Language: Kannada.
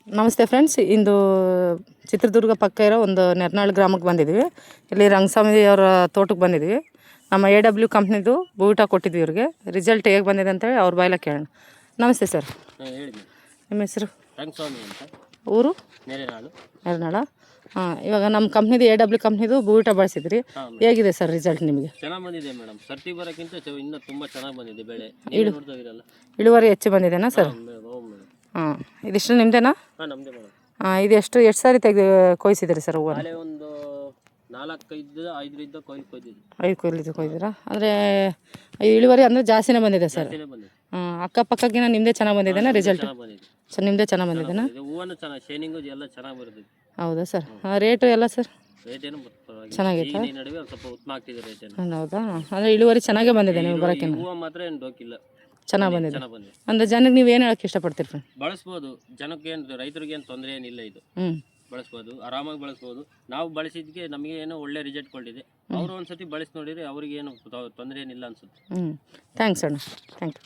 ನಮಸ್ತೆ ಫ್ರೆಂಡ್ಸ್, ಇಂದು ಚಿತ್ರದುರ್ಗ ಪಕ್ಕ ಇರೋ ಒಂದು ನೆರ್ನಾಳು ಗ್ರಾಮಕ್ಕೆ ಬಂದಿದ್ವಿ. ಇಲ್ಲಿ ರಂಗಸ್ವಾಮಿ ಅವರ ತೋಟಕ್ಕೆ ಬಂದಿದ್ವಿ. ನಮ್ಮ AW ಕಂಪ್ನಿದು ಊಟ ಕೊಟ್ಟಿದ್ವಿ ಇವ್ರಿಗೆ. ರಿಸಲ್ಟ್ ಹೇಗೆ ಬಂದಿದೆ ಅಂತೇಳಿ ಅವ್ರ ಬಾಯಲ್ಲ ಕೇಳೋಣ. ನಮಸ್ತೆ ಸರ್, ನಿಮ್ಮ ಹೆಸರು? ರಂಗಸ್ವಾಮಿ ಅಂತ. ಊರು? ನೆರ್ನಾಳು. ಹಾಂ, ಇವಾಗ ನಮ್ಮ ಕಂಪ್ನಿದು AW ಕಂಪ್ನಿದು ಊಟ ಬಳಸಿದ್ರಿ. ಹೇಗಿದೆ ಸರ್ ರಿಸಲ್ಟ್ ನಿಮಗೆ? ಚೆನ್ನಾಗಿ ಬಂದಿದೆ ಮೇಡಮ್. ಸರ್ತಿ ಬರೋಕ್ಕಿಂತ ಇನ್ನೂ ತುಂಬ ಚೆನ್ನಾಗಿ ಬಂದಿದೆ ಬೆಳೆ. ಇಳುವರಿ ಹೆಚ್ಚು ಬಂದಿದೆನಾ ಸರ್? ಹಾಂ, ಇದಿಷ್ಟು ನಿಮ್ಮದೇನಾ? ಹಾಂ, ನಮ್ಮದೇ ಮೇಡಮ್. ಹಾಂ, ಇದು ಎಷ್ಟು ಸಾರಿ ಕೊಯ್ಸಿದ್ರಿ ಸರ್ ಹೂವು? ಅಲ್ಲೇ ಒಂದು 4-5 ಕೊಯ್ದಿದ್ದು. 5 ಕೊಯ್ದಿದ್ದೀರಾ? ಅಂದರೆ ಇಳುವರಿ ಅಂದರೆ ಜಾಸ್ತಿನೇ ಬಂದಿದೆ ಸರ್. ಬಂದಿದೆ. ಹಾಂ, ಅಕ್ಕಪಕ್ಕಕ್ಕಿಂತ ನಿಮ್ಮದೇ ಚೆನ್ನಾಗಿ ಬಂದಿದೆನಾ ರಿಸಲ್ಟ್? ಸರ್ ನಿಮ್ಮದೇ ಚೆನ್ನಾಗಿ ಬಂದಿದೆನಾ? ಹೂವನ್ನು ಚೆನ್ನಾಗಿ, ಶೈನಿಂಗು ಎಲ್ಲ ಚೆನ್ನಾಗಿ ಬರ್ತದೆ. ಹೌದಾ ಸರ್? ರೇಟು ಎಲ್ಲ ಸರ್ ರೇಟ್ ಏನು ಚೆನ್ನಾಗೈತಾ? ಈ ನಡುವೆ ಒಂದು ಸ್ವಲ್ಪ ಉತ್ತಮ ಆಗ್ತಿದೆ ರೇಟ್ ಏನು. ಹೌದಾ? ಅಂದರೆ ಇಳುವರಿ ಚೆನ್ನಾಗೇ ಬಂದಿದೆ ನೀವು ಬರೋಕ್ಕೆ? ಹೂವು ಮಾತ್ರ ಏನು ಡೋಕಿಲ್ಲ, ಚೆನ್ನಾಗಿ ಬಂದಿದೆ. ಅಂದರೆ ಜನಕ್ಕೆ ನೀವು ಏನು ಹೇಳೋಕ್ಕೆ ಇಷ್ಟಪಡ್ತೀರಿ ಫ್ರೆಂಡ್? ಬಳಸ್ಬೋದು. ಜನಕ್ಕೆ ಏನು, ರೈತರಿಗೆ ಏನು ತೊಂದರೆ ಏನಿಲ್ಲ. ಇದು ಬಳಸ್ಬೋದು, ಆರಾಮಾಗಿ ಬಳಸ್ಬೋದು. ನಾವು ಬಳಸಿದ್ದಕ್ಕೆ ನಮಗೆ ಏನೋ ಒಳ್ಳೆ ರಿಸಲ್ಟ್ ಕೊಟ್ಟಿದೆ. ಅವರು ಒಂದ್ಸತಿ ಬಳಸಿ ನೋಡಿದ್ರೆ ಅವ್ರಿಗೆ ಏನು ತೊಂದರೆ ಏನಿಲ್ಲ ಅನ್ಸುತ್ತೆ. ಥ್ಯಾಂಕ್ಸ್ ಅಣ್ಣ, ಥ್ಯಾಂಕ್ ಯು.